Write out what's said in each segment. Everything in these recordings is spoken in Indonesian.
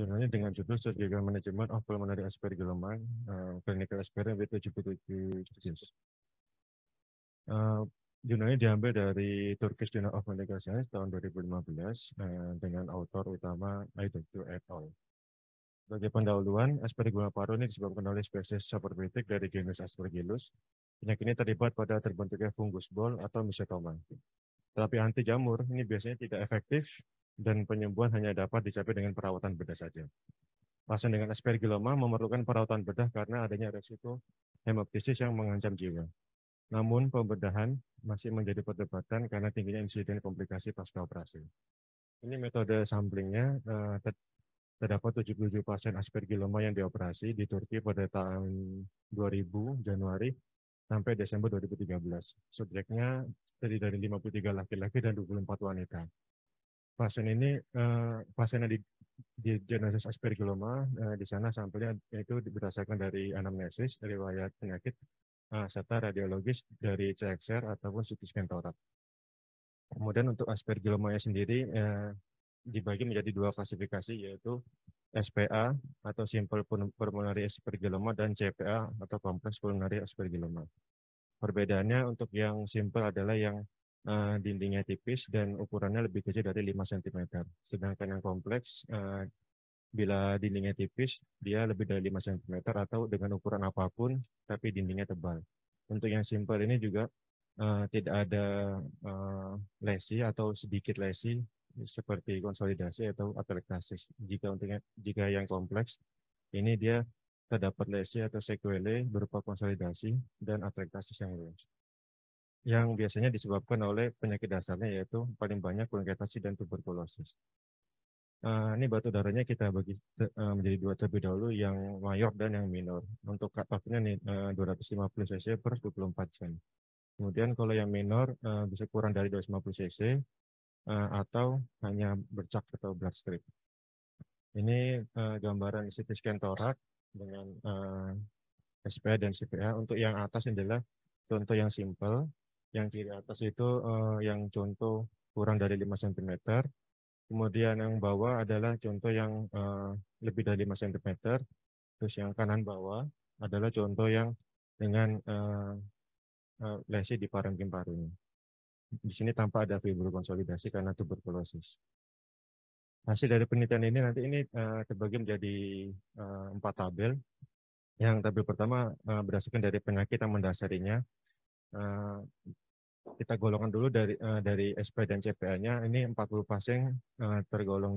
Jurnalnya dengan judul Surgical Management of Pulmonary Aspergilloma, Clinical Experience with 77 cases. Jurnalnya diambil dari Turkish Journal of Medical Science tahun 2015 dengan autor utama Aydoktu et al. Sebagai pendahuluan, Aspergilloma paro ini disebabkan oleh spesies saprofitik dari genus Aspergillus. Penyakit ini terlibat pada terbentuknya fungus bol atau misotoma. Terapi anti jamur ini biasanya tidak efektif dan penyembuhan hanya dapat dicapai dengan perawatan bedah saja. Pasien dengan Aspergilloma memerlukan perawatan bedah karena adanya resiko hemoptysis yang mengancam jiwa. Namun pembedahan masih menjadi perdebatan karena tingginya insiden komplikasi pasca operasi. Ini metode samplingnya, terdapat 77 pasien Aspergilloma yang dioperasi di Turki pada tahun 2000 Januari sampai Desember 2013. Subjeknya terdiri dari 53 laki-laki dan 24 wanita. Pasien ini pasien yang di diagnosis Aspergilloma, di sana sampelnya itu berdasarkan dari anamnesis, riwayat penyakit, serta radiologis dari CXR ataupun CT scan torak. Kemudian untuk Aspergilloma sendiri dibagi menjadi dua klasifikasi, yaitu SPA atau Simple Pulmonary Aspergilloma dan CPA atau Complex Pulmonary Aspergilloma. Perbedaannya untuk yang simple adalah yang dindingnya tipis dan ukurannya lebih kecil dari 5 cm. Sedangkan yang kompleks, bila dindingnya tipis, dia lebih dari 5 cm atau dengan ukuran apapun, tapi dindingnya tebal. Untuk yang simple ini juga tidak ada lesi atau sedikit lesi seperti konsolidasi atau atelektasis. Jika yang kompleks, ini dia terdapat lesi atau sequelae berupa konsolidasi dan atelektasis yang luas, yang biasanya disebabkan oleh penyakit dasarnya, yaitu paling banyak bronkiolitis dan tuberkulosis. Ini batu darahnya kita bagi menjadi dua terlebih dahulu, yang mayor dan yang minor. Untuk cut-off-nya nih 250 cc per 24 jam. Kemudian kalau yang minor bisa kurang dari 250 cc atau hanya bercak atau blood strip. Ini gambaran CT scan torak dengan SPA dan CPA. Untuk yang atas adalah contoh yang simple. Yang kiri atas itu yang contoh kurang dari 5 cm. Kemudian yang bawah adalah contoh yang lebih dari 5 cm. Terus yang kanan bawah adalah contoh yang dengan lesi di parenkim parunya. Di sini tanpa ada fibrokonsolidasi karena tuberkulosis. Hasil dari penelitian ini nanti ini terbagi menjadi 4 tabel. Yang tabel pertama berdasarkan dari penyakit yang mendasarinya. Kita golongkan dulu dari SP dan CPA-nya. Ini 40 pasien tergolong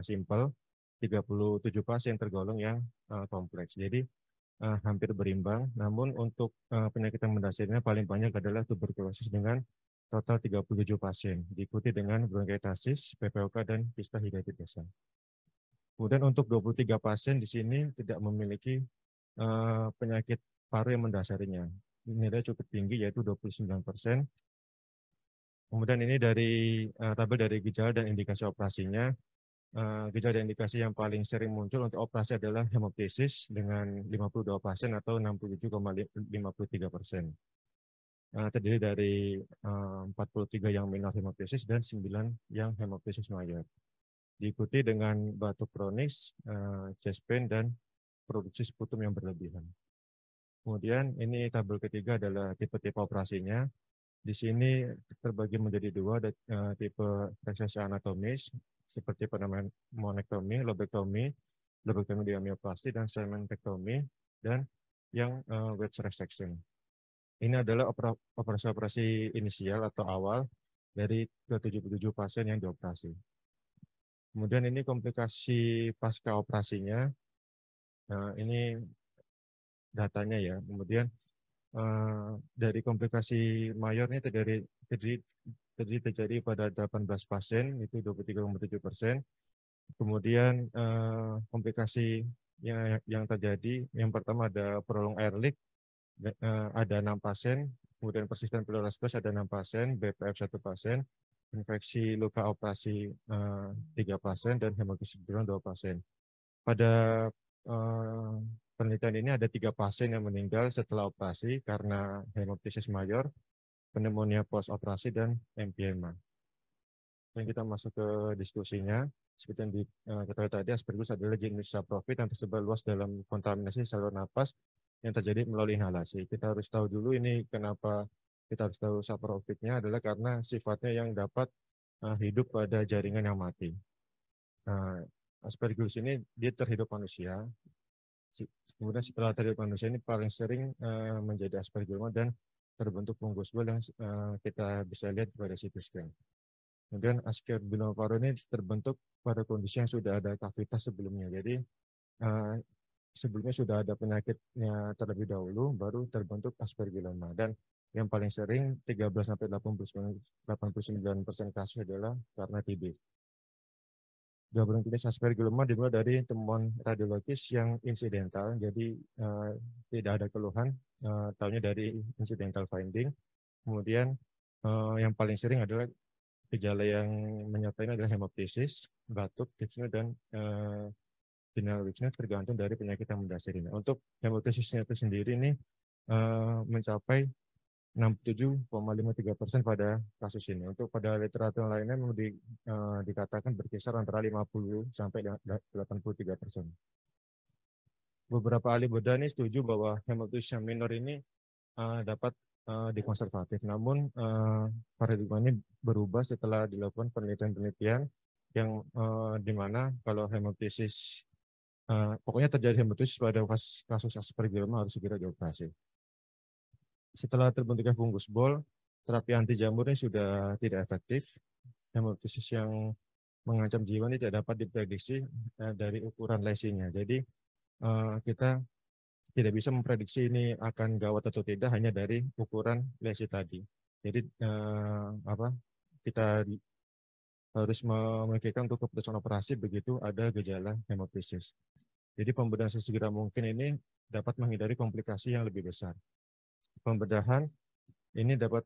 simple, 37 pasien tergolong yang kompleks. Jadi hampir berimbang. Namun untuk penyakit yang mendasarinya paling banyak adalah tuberkulosis dengan total 37 pasien, diikuti dengan bronkiolitis, PPOK, dan kista hidatidosa. Kemudian untuk 23 pasien di sini tidak memiliki penyakit paru yang mendasarinya. Nilai cukup tinggi, yaitu 29%. Kemudian ini dari tabel dari gejala dan indikasi operasinya. Gejala dan indikasi yang paling sering muncul untuk operasi adalah hemoptysis dengan 52 pasien atau 67,53%. Terdiri dari 43 yang minor hemoptysis dan 9 yang hemoptysis mayor. Diikuti dengan batuk kronis, chest pain, dan produksi sputum yang berlebihan. Kemudian ini tabel ketiga adalah tipe-tipe operasinya. Di sini terbagi menjadi dua, ada tipe reseksi anatomis seperti pneumonektomi, lobektomi diamioplasti, dan sementektomi, dan yang wedge resection. Ini adalah operasi-operasi inisial atau awal dari ke-77 pasien yang dioperasi. Kemudian ini komplikasi pasca operasinya. Ini datanya ya. Kemudian dari komplikasi mayor ini terjadi pada 18 pasien, itu 23,7%. Kemudian komplikasi yang terjadi, yang pertama ada prolonged air leak, ada 6 pasien, kemudian persisten pleural splash ada 6 pasien, BPF 1 pasien, infeksi luka operasi 3 pasien, dan hemoptysis 2 pasien. Pada penelitian ini ada 3 pasien yang meninggal setelah operasi karena hemoptysis mayor, pneumonia post operasi, dan emphysema. Dan kita masuk ke diskusinya. Seperti yang diketahui tadi, aspergillus adalah jenis sapropit yang tersebar luas dalam kontaminasi saluran napas yang terjadi melalui inhalasi. Kita harus tahu dulu ini kenapa kita harus tahu sapropitnya adalah karena sifatnya yang dapat hidup pada jaringan yang mati. Nah, aspergillus ini dia terhidup manusia. Kemudian setelah terhidup manusia ini paling sering menjadi aspergilloma dan terbentuk fungus bol yang kita bisa lihat pada CT scan. Kemudian Aspergilloma paro ini terbentuk pada kondisi yang sudah ada kavitas sebelumnya. Jadi sebelumnya sudah ada penyakitnya terlebih dahulu, baru terbentuk Aspergilloma. Dan yang paling sering 13-89% kasus adalah karena TB. Gabungan klinis Aspergilloma dimulai dari temuan radiologis yang insidental, jadi tidak ada keluhan, tahunya dari incidental finding. Kemudian yang paling sering adalah gejala yang menyertai adalah hemoptysis, batuk, dyspnea, dan final weakness tergantung dari penyakit yang mendasarinya. Untuk hemoptysisnya itu sendiri ini mencapai 67,53% pada kasus ini. Untuk pada literatur lainnya memang dikatakan berkisar antara 50 sampai 83%. Beberapa ahli bedah ini setuju bahwa hemoptysis yang minor ini dapat dikonservatif. Namun paradigma ini berubah setelah dilakukan penelitian-penelitian yang di mana kalau hemoptysis pokoknya terjadi hemoptysis pada kasus Aspergilloma harus segera dioperasi. Setelah terbentuknya fungus bol, terapi anti jamur ini sudah tidak efektif. Hemoptysis yang mengancam jiwa ini tidak dapat diprediksi dari ukuran lesinya. Jadi kita tidak bisa memprediksi ini akan gawat atau tidak hanya dari ukuran lesi tadi. Jadi kita harus memikirkan untuk keputusan operasi begitu ada gejala hemoptysis. Jadi pembedahan sesegera mungkin ini dapat menghindari komplikasi yang lebih besar. Pembedahan ini dapat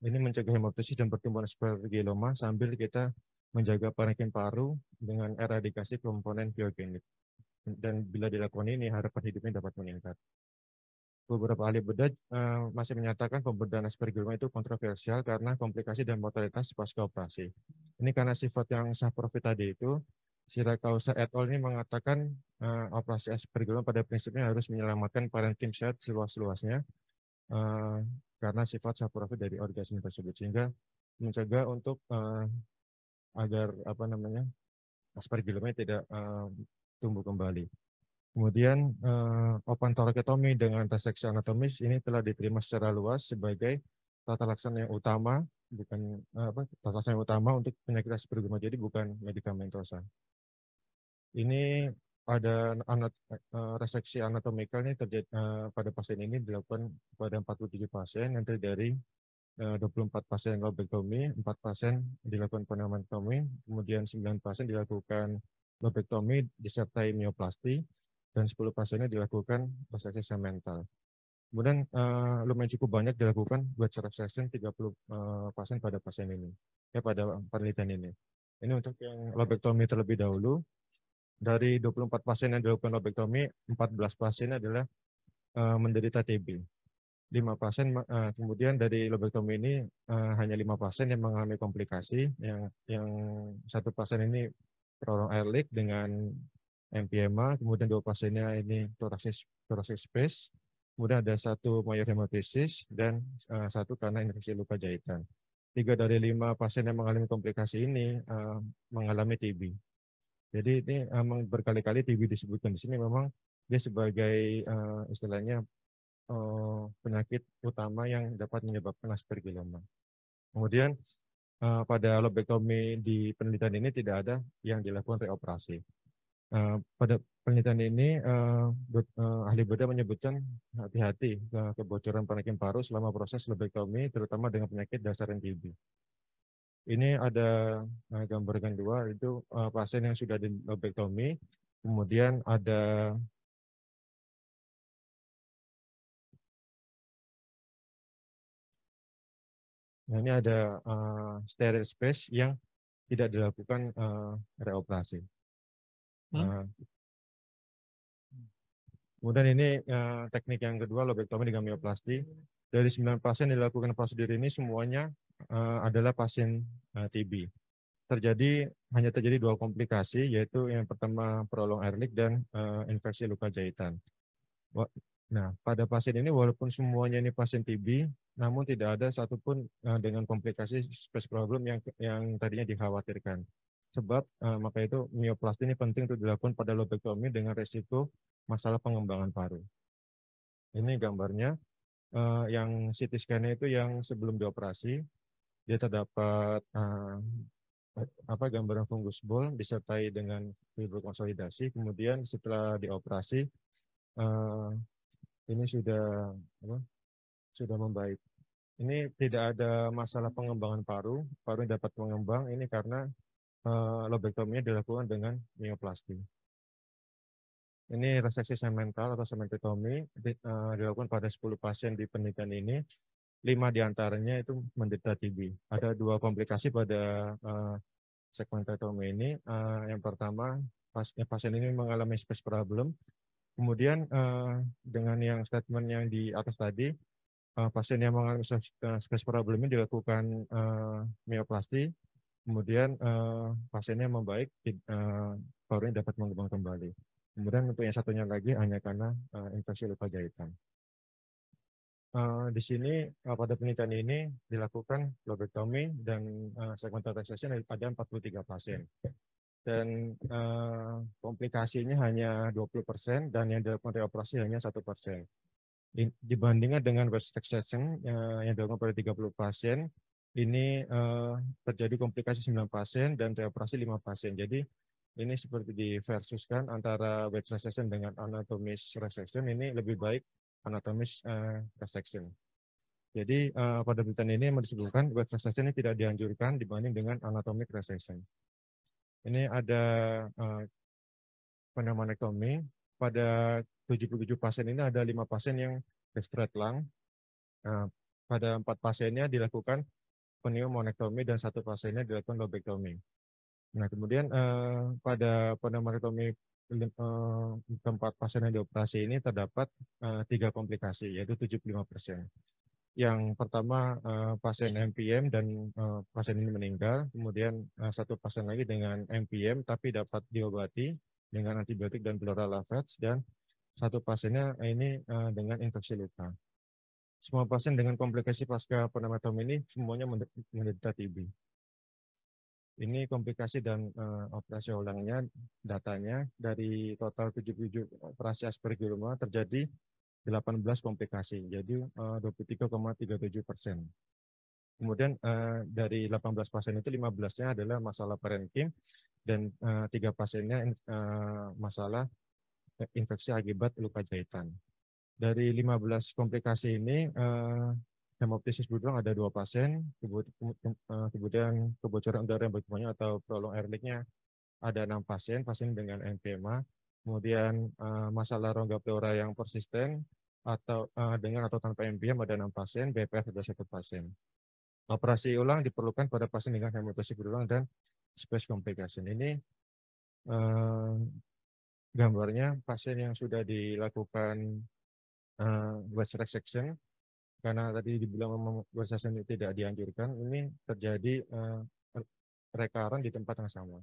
mencegah hemoptysis dan pertumbuhan Aspergilloma sambil kita menjaga parenkim paru dengan eradikasi komponen biogenik. Dan bila dilakukan ini, harapan hidupnya dapat meningkat. Beberapa ahli bedah masih menyatakan pembedahan Aspergilloma itu kontroversial karena komplikasi dan mortalitas pasca operasi. Ini karena sifat yang sapropit tadi itu, Siracausa et al. Ini mengatakan operasi Aspergilloma pada prinsipnya harus menyelamatkan parenkim sehat seluas-luasnya karena sifat sapropit dari organisme tersebut, sehingga mencegah untuk agar Aspergilloma tidak tumbuh kembali. Kemudian open thoracotomy dengan reseksi anatomis ini telah diterima secara luas sebagai tata laksana yang utama, bukan tata laksana yang utama untuk penyakit Aspergilloma, jadi bukan medikamentosa. Ini ada reseksi anatomikal ini terjadi pada pasien ini dilakukan pada 47 pasien yang terdiri dari 24 pasien lobektomi, 4 pasien dilakukan pneumotomi, kemudian 9 pasien dilakukan lobektomi disertai mioplasti, dan 10 pasiennya dilakukan reseksi segmental. Kemudian lumayan cukup banyak dilakukan wedge resection 30 pasien pada pasien ini, pada penelitian ini. Ini untuk yang lobektomi terlebih dahulu. Dari 24 pasien yang dilakukan lobektomi, 14 pasien adalah menderita TB. 5 pasien, kemudian dari lobektomi ini hanya 5 pasien yang mengalami komplikasi. Yang 1 pasien ini prolong air leak dengan emphysema, kemudian 2 pasiennya ini thoracic space, kemudian ada 1 myohemoptysis dan 1 karena infeksi luka jahitan. 3 dari 5 pasien yang mengalami komplikasi ini mengalami TB. Jadi ini berkali-kali TB disebutkan di sini, memang dia sebagai istilahnya penyakit utama yang dapat menyebabkan Aspergilloma. Kemudian pada lobektomi di penelitian ini tidak ada yang dilakukan reoperasi. Pada penelitian ini ahli bedah menyebutkan hati-hati kebocoran parenkim paru selama proses lobektomi, terutama dengan penyakit dasar TB. Ini ada gambar kedua, itu pasien yang sudah di lobektomi, kemudian ada ini ada steril space yang tidak dilakukan reoperasi. Kemudian ini teknik yang kedua, lobektomi dengan mioplasti. Dari 9 pasien dilakukan prosedur ini semuanya adalah pasien TB. hanya terjadi dua komplikasi, yaitu yang pertama prolong air leak dan infeksi luka jahitan. Nah, pada pasien ini walaupun semuanya ini pasien TB, namun tidak ada satupun dengan komplikasi space problem yang tadinya dikhawatirkan. Sebab maka itu mioplasti ini penting untuk dilakukan pada lobektomi dengan resiko masalah pengembangan paru. Ini gambarnya, yang CT scan-nya itu yang sebelum dioperasi, dia terdapat gambaran fungus ball disertai dengan fibrokonsolidasi. Kemudian setelah dioperasi, ini sudah membaik. Ini tidak ada masalah pengembangan paru yang dapat mengembang. Ini karena lobektominya dilakukan dengan mioplasti. Ini reseksi segmental atau segmentotomi dilakukan pada 10 pasien di penelitian ini. 5 diantaranya itu menderita TB. Ada 2 komplikasi pada segmentotomi ini. Yang pertama, pasien ini mengalami space problem. Kemudian dengan yang statement yang di atas tadi, pasien yang mengalami space problem ini dilakukan mioplasti. Kemudian pasiennya membaik, parunya dapat mengembang kembali. Kemudian untuk yang satunya lagi hanya karena infeksi luka jahitan. Di sini pada penelitian ini dilakukan lobektomi dan segmental resection pada 43 pasien. Dan komplikasinya hanya 20% dan yang dilakukan reoperasi hanya 1%. Dibandingkan dengan breast resection yang dilakukan pada 30 pasien, ini terjadi komplikasi 9 pasien dan reoperasi 5 pasien. Jadi ini seperti diversuskan antara wedge resection dengan anatomis resection, ini lebih baik anatomis resection. Jadi pada penelitian ini disebutkan wedge resection ini tidak dianjurkan dibanding dengan anatomic resection. Ini ada pneumonektomi. Pada 77 pasien ini ada 5 pasien yang straight lung. Pada 4 pasiennya dilakukan pneumonektomi dan 1 pasiennya dilakukan lobektomi. Nah, kemudian pada pneumonektomi tempat pasien yang dioperasi ini terdapat 3 komplikasi, yaitu 75%. Yang pertama pasien MPM dan pasien ini meninggal, kemudian 1 pasien lagi dengan MPM tapi dapat diobati dengan antibiotik dan pleural lavage, dan 1 pasiennya ini dengan infeksi luka. Semua pasien dengan komplikasi pasca pneumonektomi ini semuanya menderita TB. Ini komplikasi dan operasi ulangnya, datanya dari total 77 operasi aspergilloma terjadi 18 komplikasi, jadi 23,37%. Kemudian dari 18 pasien itu 15-nya adalah masalah parenkim dan 3 pasiennya masalah infeksi akibat luka jahitan. Dari 15 komplikasi ini, hemoptisis berulang ada 2 pasien, kemudian kebocoran udara yang berkepanjangan atau prolong air leak-nya ada 6 pasien dengan emfyema, kemudian masalah rongga pleura yang persisten atau dengan atau tanpa emfyem ada 6 pasien, BPF ada 1 pasien. Operasi ulang diperlukan pada pasien dengan hemoptisis berulang dan space complication. Ini gambarnya pasien yang sudah dilakukan wedge resection. Karena tadi dibilang wedge resection tidak dianjurkan, ini terjadi recurrent di tempat yang sama.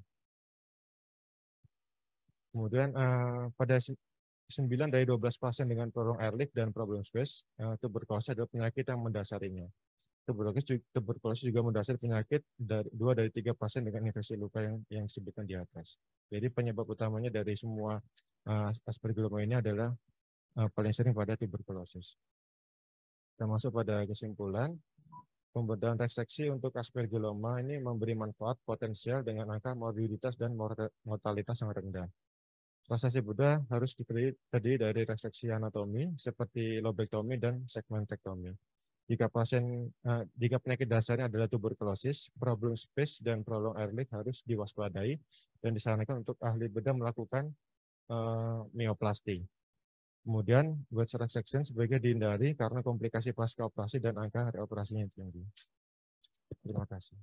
Kemudian pada 9 dari 12 pasien dengan prolong air leak dan problem space, tuberkulosis adalah penyakit yang mendasarinya. Tuberkulosis juga mendasari penyakit 2 dari 3 pasien dengan infeksi luka yang disebutkan di atas. Jadi penyebab utamanya dari semua aspergilloma ini adalah paling sering pada tuberkulosis. Kita masuk pada kesimpulan. Pembedahan reseksi untuk aspergilloma ini memberi manfaat potensial dengan angka morbiditas dan mortalitas yang rendah. Reseksi bedah harus terdiri dari reseksi anatomi seperti lobektomi dan segmentektomi. Jika penyakit dasarnya adalah tuberkulosis, problem space dan prolong air leak harus diwaspadai dan disarankan untuk ahli bedah melakukan mioplasti. Kemudian wedge resection sebaiknya dihindari karena komplikasi pasca operasi dan angka reoperasinya tinggi. Terima kasih.